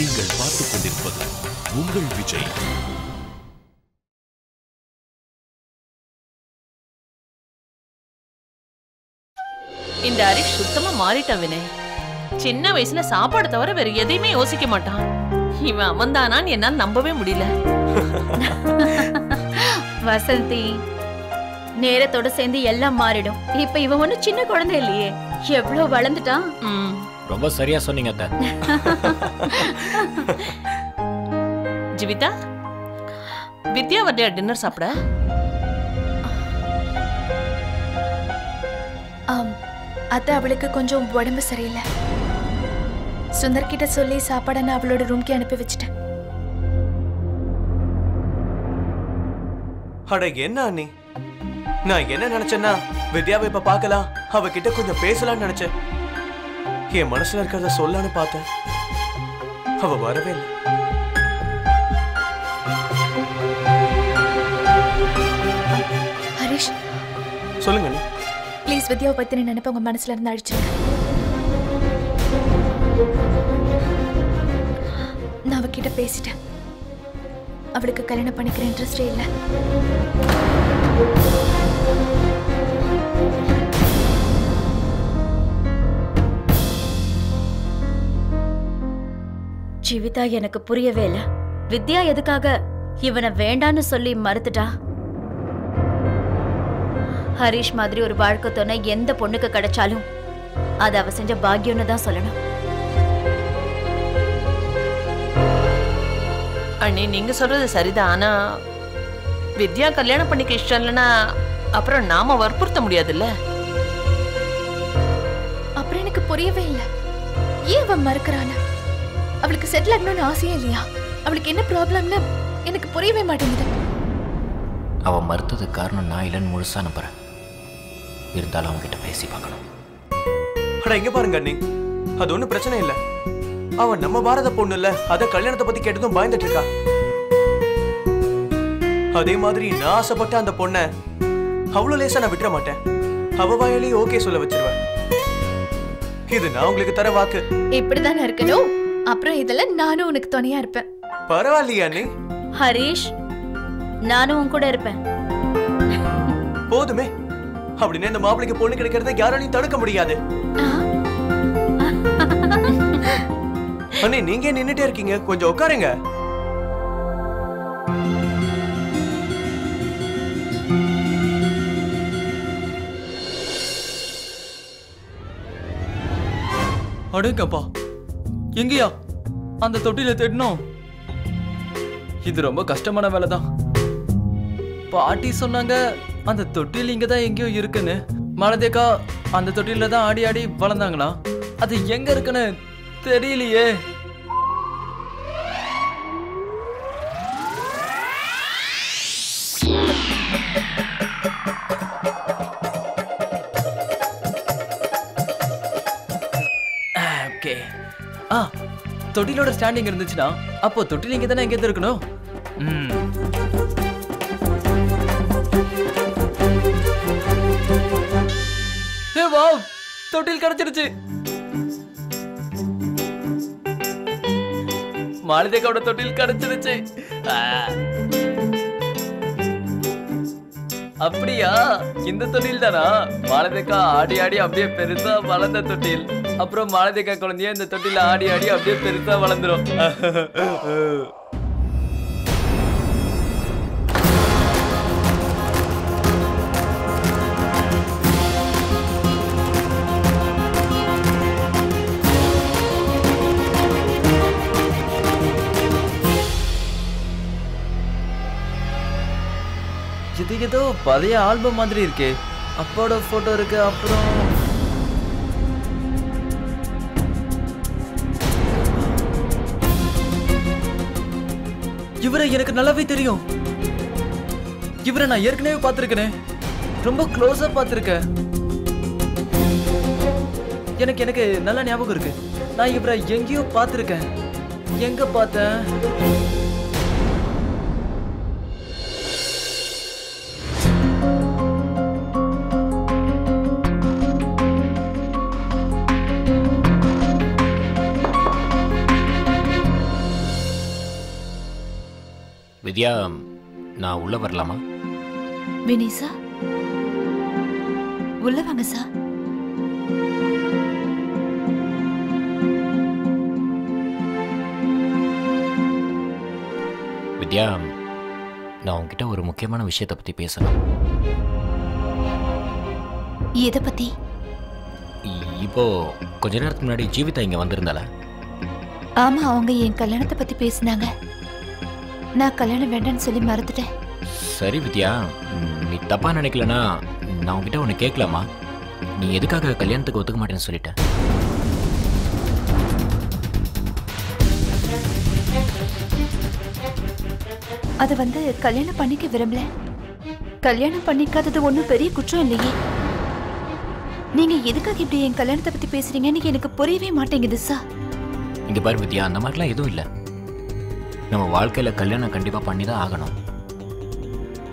நீங்கள் பார்த்துக் கொண்டிருப்பது உங்கள் விஜய். இந்த ஹரிஷ் சுத்தமா மாறிட்டான் வினய். சின்ன வயசுல சாப்பாடு தவிர வேற எதையுமே யோசிக்க மாட்டான். இவன் அவன்தானான்னு என்னால நம்பவே முடியல. வசந்தி, நேரத்தோட சேர்ந்து எல்லாம் மாறிடும். இப்ப இவன் ஒண்ணு சின்ன குழந்தை இல்லையே, எவ்வளவு வளர்ந்துட்டான். ரொம்ப சரியா சொன்னீங்க அத்தை. ஜீவிதா, வித்யா வர்றியா டின்னர் சாப்பிட? அத்தை, அவளுக்கு கொஞ்சம் உடம்பு சரியில்லை. சுந்தர் கிட்ட சொல்லி சாப்பாடை நான் அவளோட ரூம்க்கு அனுப்பி வச்சிட்டேன். அட என்ன அண்ணி, நான் என்ன நினைச்சேன்னா வித்யாவை இப்ப பார்க்கலாம், அவகிட்ட கொஞ்சம் பேசலாம்னு நினைச்சேன். என் மனசுல இருக்கிறத சொல்லலான்னு பார்த்தேன், அவ வரவே இல்லை. ஹரிஷ், சொல்லுங்க அண்ணி. ப்ளீஸ் வித்யாவை பத்தி நினைப்ப உங்க மனசுல இருந்து அழிச்சிருங்க. நான் அவகிட்ட பேசிட்டேன். அவளுக்கு கல்யாணம் பண்ணிக்கிற இன்ட்ரெஸ்டே இல்லை. ஜீவிதா, எனக்கு புரியவே இல்ல. வித்யா எதுக்காக இவனை வேண்டான்னு சொல்லி மறுத்துட்டா? ஹரிஷ் மாதிரி ஒரு வாழ்க்கை துணை எந்த பொண்ணுக்கு கிடைச்சாலும் அது அவ செஞ்ச பாக்கியம்னு தான் சொல்லணும். அண்ணே, நீங்க சொல்றது சரிதான். ஆனா வித்யா கல்யாணம் பண்ணிக்க இஷ்டம் இல்லைன்னா அப்புறம் நாம வற்புறுத்த முடியாதுல்ல. அப்புறம் எனக்கு புரியவே இல்லை, ஏன் அவன் மறுக்கிறான்னு. அவளுக்கு செட்டில் ஆகணும்னு ஆசையே இல்லையா? அவளுக்கு என்ன ப்ராப்ளம்னு எனக்கு புரியவே மாட்டேங்குது. அவ மறுத்ததுக்கு காரணம் நான் இல்லைன்னு முழுசா நம்புறேன். இருந்தாலும் அவங்க கிட்ட பேசி பார்க்கணும். அட இங்க பாருங்க அண்ணி, அது ஒண்ணும் பிரச்சனை இல்ல. அவன் நம்ம பாரத பொண்ணு இல்ல, அத கல்யாணத்தை பத்தி கேட்டதும் பயந்துட்டு இருக்கா. அதே மாதிரி நான் ஆசைப்பட்ட அந்த பொண்ணை அவ்வளவு லேசா நான் விட்டுற மாட்டேன். அவ வாயிலேயே ஓகே சொல்ல வச்சிருவேன். இது நான் உங்களுக்கு தர வாக்கு. இப்படிதானே இருக்கணும். அப்புறம் இதெல்லாம் நானும் உனக்கு துணையா இருப்பேன். பரவாயில்லையா அண்ணி? ஹரிஷ், நானும் உன் கூட இருப்பேன். போதுமே. அப்படின்னு இந்த மாப்பிளைக்கு பொண்ணு கிடைக்கிறத யாராலையும் தடுக்க முடியாது. அண்ணே, நீங்க நின்னுட்டே இருக்கீங்க, கொஞ்சம் உட்காருங்க. அடேங்கப்பா, எங்கயா அந்த தொட்டில தேடணும்? இது ரொம்ப கஷ்டமான வேலை தான். பாட்டி சொன்னாங்க அந்த தொட்டில் இங்கதான் எங்கேயோ இருக்குன்னு. மாலதேக்கா அந்த தொட்டில தான் ஆடி ஆடி வளர்ந்தாங்களா? அது எங்க இருக்குன்னு தெரியலையே. ஓகே, தொட்டிலோட ஸ்டாண்டிங் இருந்துச்சுன்னா அப்போ தொட்டில் இங்க தானே எங்கேயாவது இருக்கணும். தொட்டில் கிடைச்சிருச்சு. மாலதேக்காவோட தொட்டில் கிடைச்சிருச்சு. அப்படியா? இந்த தொட்டில் தானா? மாலதேக்கா ஆடி ஆடி அப்படியே பெருசா வளர்ந்த தொட்டில். அப்புறம் மாலதேக்கா குழந்தைய இந்த தொட்டில ஆடி ஆடி அப்படியே பெருசா வளர்ந்துரும். இது ஏதோ பழைய ஆல்பம் மாதிரி இருக்கு. அப்பாவோட போட்டோ இருக்கு. அப்புறம் இவரை எனக்கு நல்லாவே தெரியும். இவரை நான் ஏற்கனவே பார்த்திருக்கேன். ரொம்ப க்ளோஸா பார்த்திருக்கேன். எனக்கு நல்ல ஞாபகம் இருக்கு. நான் இவரை எங்கேயோ பார்த்திருக்கேன். எங்க பார்த்தேன்? வித்யா, நான் உள்ள வரலாமா? வினீசா, உள்ள வாங்க சார். வித்யா, நான் உன்கிட்ட ஒரு முக்கியமான விஷயத்தை பத்தி பேசணும். எதை பத்தி? இப்போ கொஞ்ச நேரத்துக்கு முன்னாடி ஜீவிதா இங்க வந்திருந்தால? ஆமா, அவங்க என் கல்யாணத்தை பத்தி பேசினாங்க. நான் கல்யாணம் வேண்டான்னு சொல்லி மறுத்துட்டேன். சரி வித்யா, நீ தப்பா நினைக்கலனா நான் உன்கிட்ட ஒன்று கேட்கலாமா? நீ எதுக்காக கல்யாணத்துக்கு ஒத்துக்க மாட்டேன்னு சொல்லிட்ட? அது கல்யாணம் பண்ணிக்க விரும்பல. கல்யாணம் பண்ணிக்காதது ஒன்றும் பெரிய குற்றம் இல்லையே. நீங்க எதுக்காக இப்படி என் கல்யாணத்தை பத்தி பேசுறீங்கன்னு எனக்கு புரியவே மாட்டேங்குது சார். இங்க பாரு வித்யா, அந்த மாதிரிலாம் எதுவும் இல்லை. நம்ம வாழ்க்கையில கல்யாணம் கண்டிப்பா பண்ணி தான் ஆகணும்.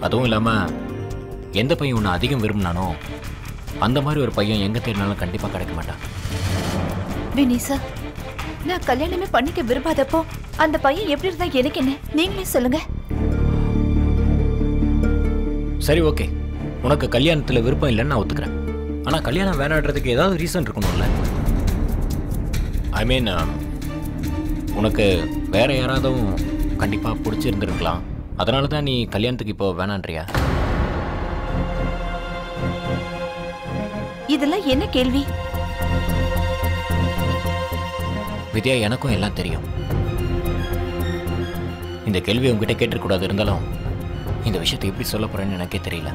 அதுவும் இல்லாம எந்த பையன் உன்னை அதிகம் விரும்பினானோ அந்த மாதிரி ஒரு பையன் எங்க தேடினாலும் கண்டிப்பா கிடைக்க மாட்டான். வினீசா, நான் கல்யாணமே பண்ணிக்க விரும்பாதப்போ அந்த பையன் எப்படி இருந்தா எனக்கு என்ன? நீங்களே சொல்லுங்க. சரி, ஓகே, உனக்கு கல்யாணத்துல விருப்பம் இல்லைன்னு நான் ஒத்துக்கிறேன். ஆனா கல்யாணம் வேணாடுறதுக்கு ஏதாவது ரீசன் இருக்கணும்ல? ஐ மீன், உனக்கு வேற யாராவதும் கண்டிப்பா பிடிச்சிருந்துருக்கலாம். அதனால தான் நீ கல்யாணத்துக்கு இப்போ வேணான்றியா? இதெல்லாம் என்ன கேள்வி? வித்யா, எனக்கும் எல்லாம் தெரியும். இந்த கேள்வி உங்ககிட்ட கேட்டுக்கூடாது. இருந்தாலும் இந்த விஷயத்தை எப்படி சொல்ல போறேன்னு எனக்கே தெரியல.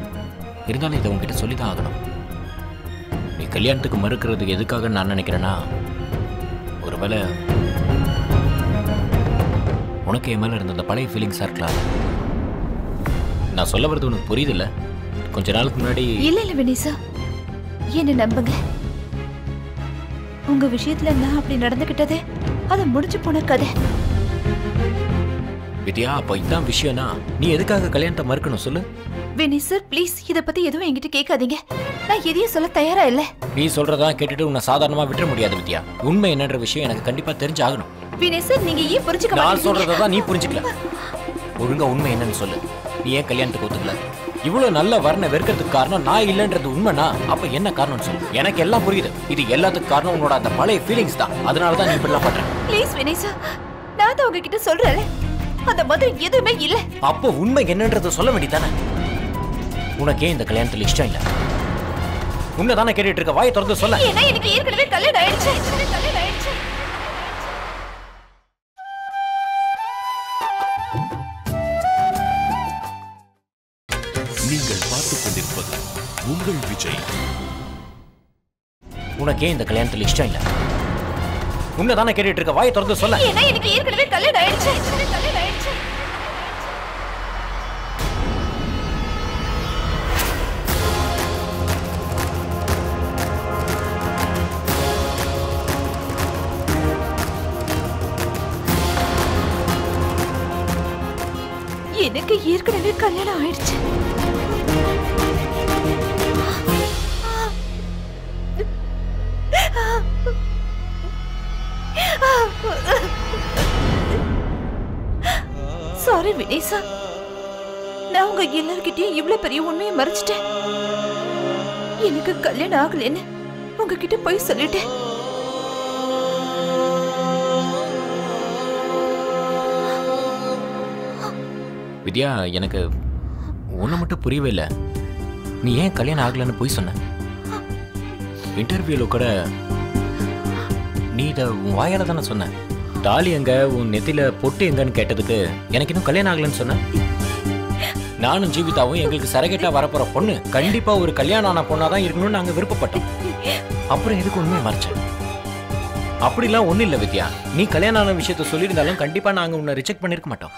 இருந்தாலும் இதை உங்ககிட்ட சொல்லி தான் ஆகணும். நீ கல்யாணத்துக்கு மறுக்கிறதுக்கு எதுக்காக நான் நினைக்கிறேன்னா, ஒருவேளை உனக்கு என் மேல இருந்த அந்த பழைய ஃபீலிங்ஸா இருக்கலாம். நான் சொல்ல வர்றது உனக்கு புரியுதில்ல? கொஞ்ச நாளுக்கு முன்னாடி இல்ல வினீசா, என்ன நம்புங்க. உங்க விஷயத்துல நான் அப்படி நடந்துகிட்டதே அது முடிஞ்சு போன கதை. வித்யா, அப்போ இதான் விஷயம்னா நீ எதுக்காக கல்யாணத்தை மறுக்கணும் சொல்லு? வினீசர், ப்ளீஸ் இத பத்தி எதுவும் என்கிட்ட கேட்காதீங்க. நான் எதையும் சொல்ல தயாரா இல்ல. நீ சொல்றதா கேட்டுட்டு உன்னை சாதாரணமா விட்டுற முடியாது வித்யா. உண்மை என்னன்ற விஷயம் எனக்கு கண்டிப்பா தெரிஞ்சாகணும். வினீசர், நீங்க ஏன் புரிஞ்சுக்க நான் மாட்டீங்க? சொல்றதான் நீ புரிஞ்சுக்கல. ஒழுங்கா உண்மை என்னன்னு சொல்லு. நீ ஏன் கல்யாணத்துக்கு ஒத்துக்கல? இவ்வளவு நல்ல வர்ண வெறுக்கிறதுக்கு காரணம் நான் இல்லைன்றது உண்மைனா அப்ப என்ன காரணம்னு சொல்லு. எனக்கு எல்லாம் புரியுது. இது எல்லாத்துக்கும் காரணம் உன்னோட அந்த பழைய ஃபீலிங்ஸ் தான். அதனாலதான் நீ இப்படிலாம் பண்ற. ப்ளீஸ் வினீசர், நான் தான் உங்ககிட்ட சொல்றேன், அந்த மாதிரி எதுவுமே இல்ல. அப்போ உண்மை என்னன்றத சொல்ல வேண்டியதானே? உனக்கே இந்த கல்யாணத்துல இஷ்டம் இல்ல? உன்னதானே கேட்டுட்டு இருக்க, வாயை திறந்து சொல்ல. ஏன்னா எனக்கு ஏற்கனவே கல்யாணம் ஆயிடுச்சு. நீங்கள் பார்த்துக் கொண்டிருப்பது உங்கள் விஜய். உனக்கே இந்த கல்யாணத்துல இஷ்டம் இல்ல? உன்னதானே கேட்டுட்டு இருக்க, வாயை திறந்து சொல்ல. ஏன்னா எனக்கு ஏற்கனவே கல்யாணம் ஆயிடுச்சு. எனக்கு ஏற்கனவே கல்யாணம் ஆயிடுச்சு. சாரி வினீசா, நான் உங்க எல்லார்கிட்டயும் இவ்வளவு பெரிய உண்மையை மறைச்சிட்டேன். எனக்கு கல்யாணம் ஆகலன்னு உங்ககிட்ட போய் சொல்லிட்டேன். வித்யா, எனக்கு ஒண்ணு மட்டும் புரியவே இல்லை. நீ ஏன் கல்யாணம் ஆகலன்னு போய் சொன்ன? இன்டர்வியூல கூட நீ இதை உன் வாயால தானே சொன்ன. தாலி எங்க, உன் நெத்தில பொட்டு எங்கன்னு கேட்டதுக்கு எனக்கு இன்னும் கல்யாணம் ஆகலன்னு சொன்ன. நானும் ஜீவிதாவும் எங்களுக்கு சரகேட்டா வரப்போற பொண்ணு கண்டிப்பா ஒரு கல்யாணம் ஆன பொண்ணாதான் இருக்கணும்னு நாங்க விருப்பப்பட்டோம். அப்புறம் எதுக்கு உண்மையை மறைச்சேன்? அப்படிலாம் ஒண்ணு இல்ல வித்யா. நீ கல்யாணம் ஆன விஷயத்த சொல்லியிருந்தாலும் கண்டிப்பா நாங்க உன்னை ரிஜெக்ட் பண்ணிருக்க மாட்டோம்.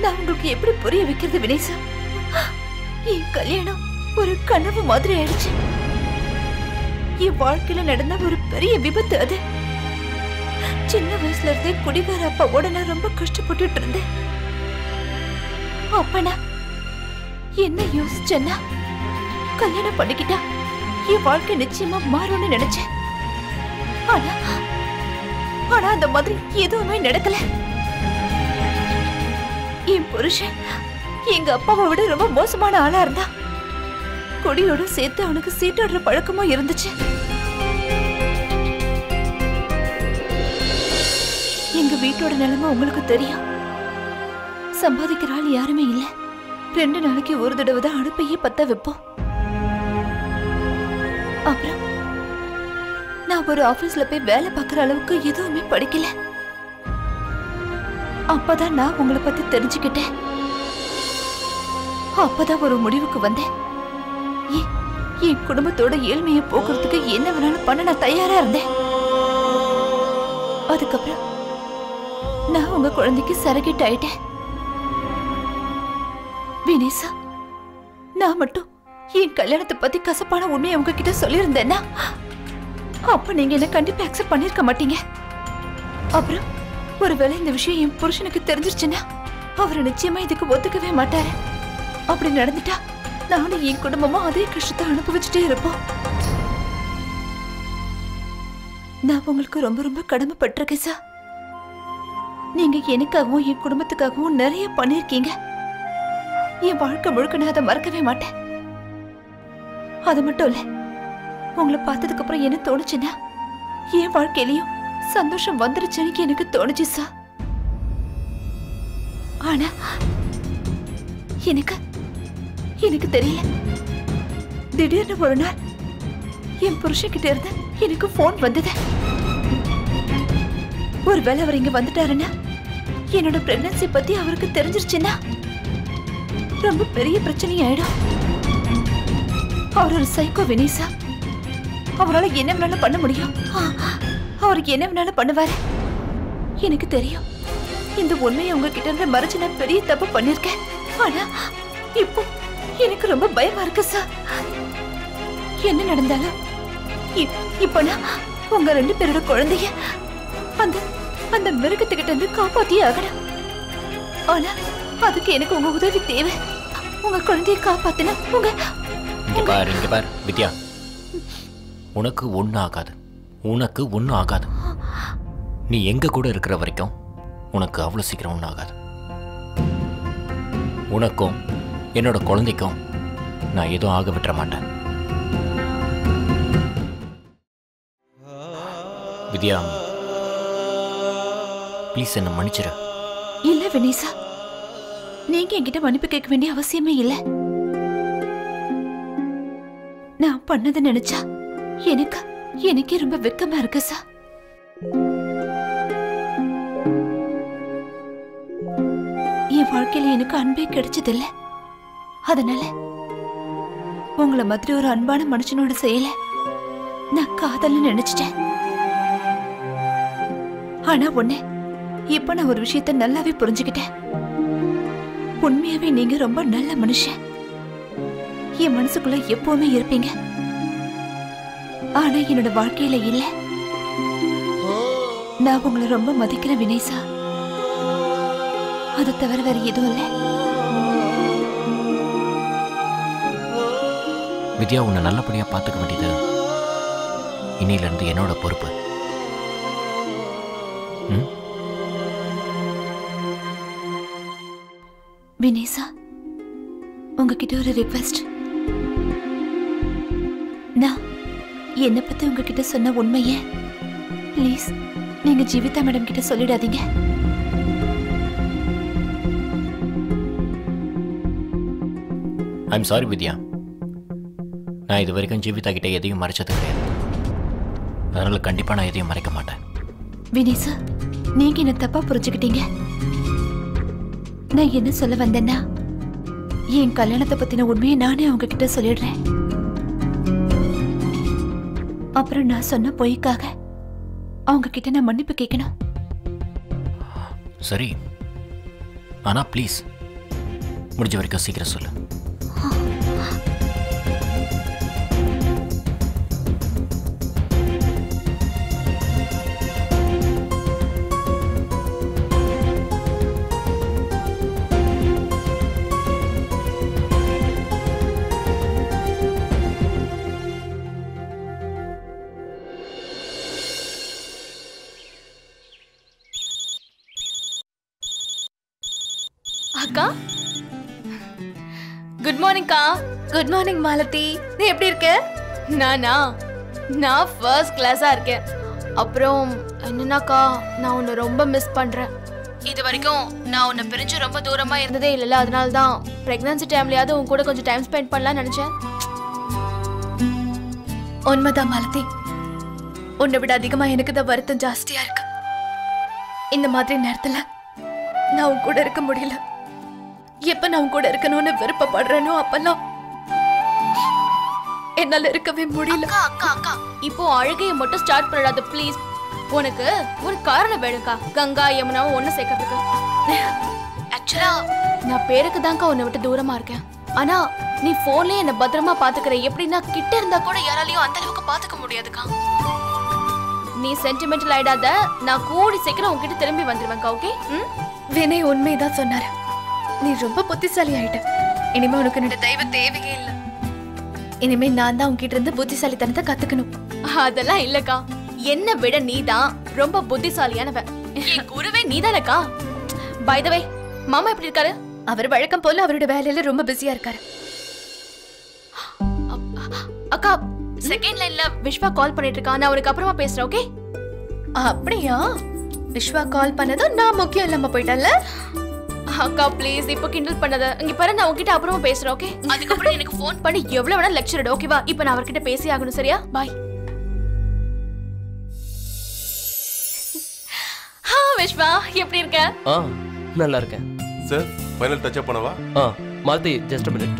நான் உங்களுக்கு எப்படி புரிய வைக்கிறது வினீசா? என் கல்யாணம் ஒரு கனவு மாதிரி ஆயிடுச்சு. என் வாழ்க்கையில நடந்த ஒரு பெரிய விபத்து அது. சின்ன வயசுல இருந்தே குடிகார அப்பாவோட நான் ரொம்ப கஷ்டப்பட்டுட்டு இருந்தேன். அப்ப நான் என்ன யோசிச்சேன்னா, கல்யாணம் பண்ணிக்கிட்டா என் வாழ்க்கை நிச்சயமா மாறும்னு நினைச்சேன். ஆனா அந்த மாதிரி எதுவுமே நடக்கல. என் புருஷன் எங்க அப்பாவை விட ரொம்ப மோசமான ஆளா இருந்தா. குடியோட சேர்த்து அவனுக்கு சீட்டாடுற பழக்கமும் இருந்துச்சு. எங்க வீட்டோட நிலைமை உங்களுக்கு தெரியும். சம்பாதிக்கிற ஆள் யாருமே இல்ல. 2 நாளைக்கு ஒரு தடவை தான் அடுப்பையே பத்த வைப்போம். அப்புறம் நான் ஒரு ஆபீஸ்ல போய் வேலை பார்க்குற அளவுக்கு எதுவுமே படிக்கல. அப்பதான் நான் உங்களை பத்தி தெரிஞ்சுக்கிட்டேன். அப்பதான் ஒரு முடிவுக்கு வந்தேன். என் குடும்பத்தோட ஏழ்மையை போக்குறதுக்கு என்ன வேணாலும் பண்ண நான் தயாரா இருந்தேன். அதுக்கப்புறம் நான் உங்க குழந்தைக்கு சரகிட்டு ஆயிட்டேன். வினேசா, நான் மட்டும் என் கல்யாணத்தை பத்தி கசப்பான உண்மையை உங்ககிட்ட சொல்லியிருந்தேன்னா அப்ப நீங்க என்ன கண்டிப்பா அக்செப்ட் பண்ணிருக்க மாட்டீங்க. அப்புறம் ஒருவேளை இந்த விஷயம் என் புருஷனுக்கு தெரிஞ்சிருச்சுன்னா அவர் நிச்சயமா இதுக்கு ஒத்துக்கவே மாட்டாரு. அப்படி நடந்துட்டா நானும் என் குடும்பமும் அதே கஷ்டத்தை அனுபவிச்சுட்டே இருப்போம். நான் உங்களுக்கு ரொம்ப ரொம்ப கடமைப்பட்டிருக்கேன் சார். நீங்க எனக்காகவும் என் குடும்பத்துக்காகவும் நிறைய பண்ணிருக்கீங்க. என் வாழ்க்கை முழுக்க நான் அதை மறக்கவே மாட்டேன். அது மட்டும் இல்ல, உங்களை பார்த்ததுக்கு அப்புறம் என்ன தோணுச்சுன்னா என் வாழ்க்கையிலயும் சந்தோஷம் வந்துருச்சுன்னு எனக்கு தோணுச்சு சார். ஆனா எனக்கு தெரியல. திடீர்னு ஒரு நாள் என் புருஷன்கிட்ட இருந்து எனக்கு போன் வந்தது. ஒருவேளை அவர் இங்க வந்துட்டாருன்னா என்னோட பிரெக்னன்சி பத்தி அவருக்கு தெரிஞ்சிருச்சுன்னா ரொம்ப பெரிய பிரச்சனை ஆயிடும். அவர் ஒரு சைக்கோ வினேசா. அவரால் என்ன வேணாலும் பண்ண முடியும். அவருக்கு என்ன வேணாலும் பண்ணுவாரு. எனக்கு தெரியும். இந்த உண்மையை உங்ககிட்ட இருந்து மறைச்சு நான் பெரிய தப்பு பண்ணிருக்கேன். ஆனா இப்போ எனக்கு ரொம்ப பயமா இருக்கு சார். என்ன நடந்தாலும் இப்ப நான் உங்க 2 பேரோட குழந்தைய அந்த மிருகத்துக்கிட்ட இருந்து காப்பாத்தியே ஆகணும். ஆனா அதுக்கு எனக்கு உங்க உதவி தேவை. உங்க குழந்தைய காப்பாத்தினா இங்க பாரு வித்யா, உனக்கு ஒன்றும் ஆகாது. நீ எங்க கூட இருக்கிற வரைக்கும் உனக்கு அவ்வளோ சீக்கிரம் ஒன்றும் ஆகாது. உனக்கும் என்னோட குழந்தைக்கும் நான் எதுவும் ஆக விட்டுற மாட்டேன். வித்யா, ப்ளீஸ் என்ன மன்னிச்சிரு. இல்ல வினேசா, நீங்க என்கிட்ட மன்னிப்பு கேட்க வேண்டிய அவசியமே இல்ல. நான் பண்ணதை நினைச்சா எனக்கே ரொம்ப வெக்கமா இருக்கு சார். என் வாழ்க்கையில எனக்கு அன்பே கிடைச்சதில்ல. அதனால உங்களை மாதிரி ஒரு அன்பான மனுஷனோட செயல நான் காதல்னு நினைச்சிட்டேன். ஆனா இப்ப நான் ஒரு விஷயத்தை நல்லாவே புரிஞ்சுக்கிட்டேன். உண்மையாவே நீங்க ரொம்ப நல்ல மனுஷன். என் மனசுக்குள்ள எப்பவுமே இருப்பீங்க. ஆனா என்னோட வாழ்க்கையில இல்ல. நான் உங்களை ரொம்ப மதிக்கிறேன் வினேசா. அது தவிர வேற எதுவும் இல்ல. வித்யா, உன்னை நல்லபடியா பார்த்துக்க வேண்டியது இன்னையில இருந்து என்னோட பொறுப்பு. வினேசா, உங்ககிட்ட ஒரு ரிக்வெஸ்ட். நான் என்னை பத்தி உங்ககிட்ட சொன்ன உண்மைய ப்ளீஸ் நீங்க ஜீவிதா மேடம் கிட்ட சொல்லிடாதீங்க. ஐம் சாரி வித்யா, நான் இது வரைக்கும் ஜீவிதா கிட்ட எதையும் மறைச்சது கிடையாது. அதனால கண்டிப்பா நான் எதையும் மறைக்க மாட்டேன். வினேசா, நீங்க என்ன தப்பா புரிஞ்சுக்கிட்டீங்க. நான் என்ன சொல்ல வந்தேன்னா, என் கல்யாணத்தை பத்தின உண்மையை நானே அவங்க கிட்ட சொல்லிடுறேன். அப்புறம் நான் சொன்ன பொய்க்காக அவங்க கிட்ட நான் மன்னிப்பு கேட்கணும். சரி, ஆனா ப்ளீஸ் முடிஞ்ச வரைக்கும் சீக்கிரம் சொல்லு. அக்கா குட் மார்னிங் கா. Good morning Malathi. நீ எப்படி இருக்க? நான் ஃபர்ஸ்ட் கிளாஸா இருக்கேன். அப்புறம் என்னன்னாக்கா நான் உன்னை ரொம்ப மிஸ் பண்றேன். இது வரைக்கும் நான் உன்னை பிரிஞ்சு ரொம்ப தூரமா இருந்ததே இல்லைல்ல, அதனால தான் பிரெக்னன்சி டைம்லயாவது உன் கூட கொஞ்சம் டைம் ஸ்பெண்ட் பண்ணலாம்னு நினைச்சேன். உண்மைதான் மாலதி, உன்னை விட அதிகமா எனக்கு தான் வருத்தம் ஜாஸ்தியா இருக்கு. இந்த மாதிரி நேரத்துல நான் உன் கூட இருக்க முடியல. எப்ப நான் உன் கூட இருக்கணும்னு விருப்பப்படுறேனோ அப்பெல்லாம் என்னால இருக்கவே முடியல. அக்கா இப்போ அழுகையை மட்டும் ஸ்டார்ட் பண்ணாத ப்ளீஸ். உனக்கு ஒரு காரணம் வேணும்க்கா கங்கா யமுனாவை ஒண்ணு சேர்க்கறதுக்கு. ஆக்சுவலா நான் பேருக்கு தான்க்கா உன்னை விட்டு தூரமா இருக்கேன். ஆனா நீ போன்லயே என்ன பத்திரமா பாத்துக்கிற. எப்படின்னா கிட்ட இருந்தா கூட யாராலையும் அந்த அளவுக்கு பாத்துக்க முடியாதுக்கா. நீ சென்டிமெண்டல் ஆயிடாத. நான் கூடி சீக்கிரம் உன்கிட்ட திரும்பி வந்துருவேன்க்கா. ஓகே? வினய் உண்மைதான் சொன்னாரு. நீ ரொம்ப புத்திசாலி ஆயிட்ட. இனிமே உனக்கு என்னோட தெய்வ தேவையே இல்ல. இனிமே நான் தான் உன்கிட்ட இருந்து புத்திசாலித்தனத்தை கத்துக்கணும். அதெல்லாம் இல்லக்கா, என்ன விட நீதான் ரொம்ப புத்திசாலியானவ. என் குருவே நீதானக்கா. பை தி வே, மாமா எப்படி இருக்காரு? அவர் வழக்கம் போல அவரோட வேலையில ரொம்ப பிஸியா இருக்காரு. அக்கா செகண்ட் லைன்ல விஸ்வா கால் பண்ணிட்டு இருக்கா. நான் அவருக்கு அப்புறமா பேசுறேன். ஓகே? அப்படியா? விஸ்வா கால் பண்ணதும் நான் முக்கியம் இல்லாம போயிட்டேன்ல. அக்கா ப்ளீஸ் இப்போ கிண்டல் பண்ணாத. இங்க பாரு, நான் உன்கிட்ட அப்புறமா பேசுறேன். ஓகே? அதுக்கப்புறம் எனக்கு ஃபோன் பண்ணி எவ்வளவு வேணா லெக்சர் எடு. ஓகேவா? இப்போ நான் அவர்கிட்ட பேசி ஆகணும். சரியா? பாய். விஸ்வா எப்படி இருக்க? நல்லா இருக்கேன் சார். ஃபைனல் டச் அப் பண்ணவா? Malathi just a minute.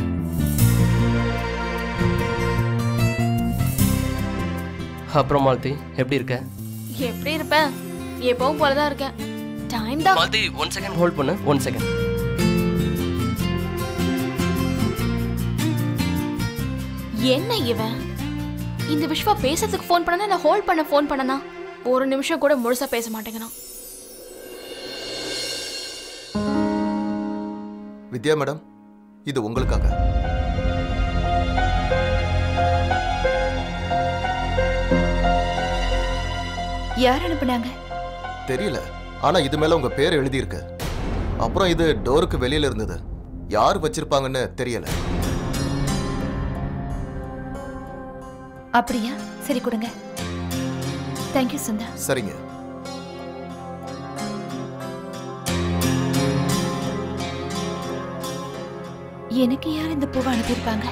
அப்புறம் மாலதி எப்படி இருக்க? எப்படி இருப்பேன்? எப்பவும் போல தான் இருக்கேன். டைம் தான். மாலதி 1 செகண்ட் ஹோல்ட் பண்ணு. 1 செகண்ட். என்ன இவன் இந்த விஸ்வா பேசுறதுக்கு ஃபோன் பண்ணனா நான் ஹோல்ட் பண்ண ஃபோன் பண்ணனா ஒரு நிமிஷம் கூட முழுசா பேச மாட்டேங்கிறான். வித்யா மேடம், இது உங்களுக்காக. யார் அனுப்புனாங்க? தெரியல, ஆனா இது மேல உங்க பேர் எழுதி இருக்கு. அப்புறம் இது டோருக்கு வெளியில இருந்தது. யார் வச்சிருப்பாங்கன்னு தெரியல. அப்படியா? சரி கொடுங்க. தேங்க்யூ சுந்தா. சரிங்க. எனக்கு யார் இந்த பூவை அனுப்பியிருப்பாங்க?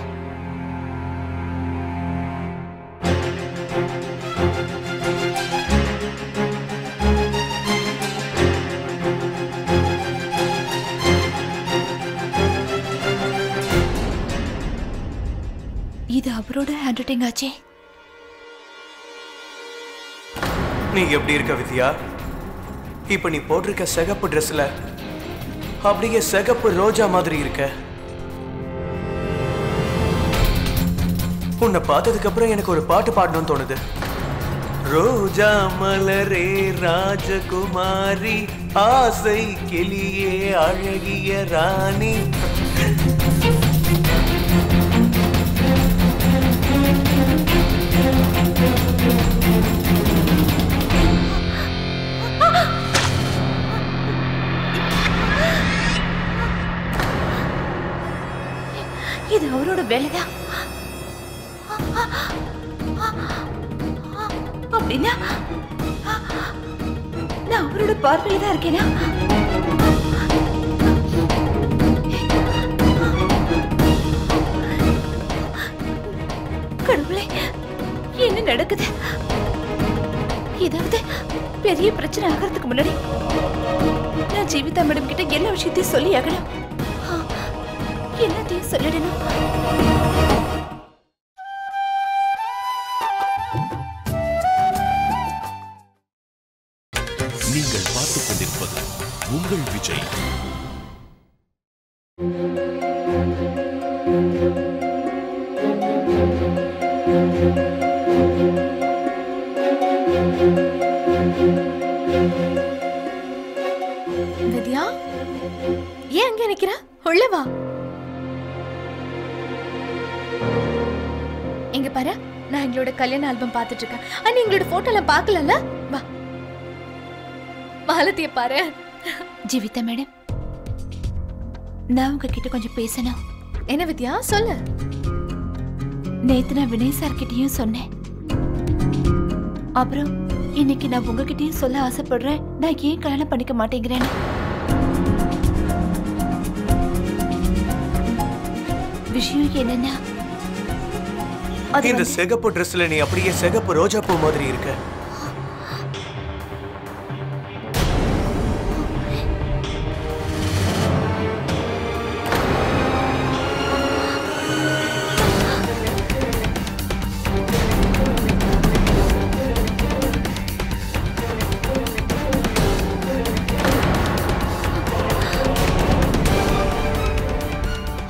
இது அவரோட ஹேண்ட் ரைட்டிங் ஆச்சே. நீ எப்படி இருக்க வித்யா? இப்ப நீ போட்டிருக்க சிகப்பு ட்ரெஸ்ல அப்படியே சிகப்பு ரோஜா மாதிரி இருக்க. உன்னை பார்த்ததுக்கு அப்புறம் எனக்கு ஒரு பாட்டு பாடணும்னு தோணுது. ரோஜா மலரே ராஜகுமாரி, ஆசை கிளியே அழகிய ராணி. இது அவரோட வேலைதான். அப்படின்னா நான் அவரோட பார்வையில தான் இருக்கேனா? கடவுளே, என்ன நடக்குது? ஏதாவது பெரிய பிரச்சனை ஆகிறதுக்கு முன்னாடி நான் ஜீவிதா மேடம் கிட்ட எல்லா விஷயத்தையும் சொல்லி ஆகணும். எல்லாத்தையும் சொல்லிடணும். நீங்கள் பார்த்துக் கொண்டிருப்பது உங்கள் விஜய். வித்யா, ஏன் அங்க நிக்கிற? உள்ள வா. இங்க பாரு, நான் எங்களோட கல்யாண ஆல்பம் பார்த்துட்டு இருக்கேன். ஆனா எங்களோட போட்டோல பார்க்கலல்ல? வா. மாலதியை பாரு. ஜீவிதா மேடம், நான் உங்ககிட்ட கொஞ்சம் பேசணும். என்ன வித்யா சொல்லு. நேத்து நான் வினய் சார் கிட்டயும் சொன்னேன். அப்புறம் இன்னைக்கு நான் உங்ககிட்டயும் சொல்ல ஆசைப்படுறேன். நான் ஏன் கல்யாணம் பண்ணிக்க மாட்டேங்கிறேன்னு. விஷயம் என்னன்னா, இந்த சிகப்பு ட்ரெஸ்ல நீ அப்படியே சிகப்பு ரோஜா பூ மாதிரி இருக்க.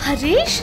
ஹரீஷ்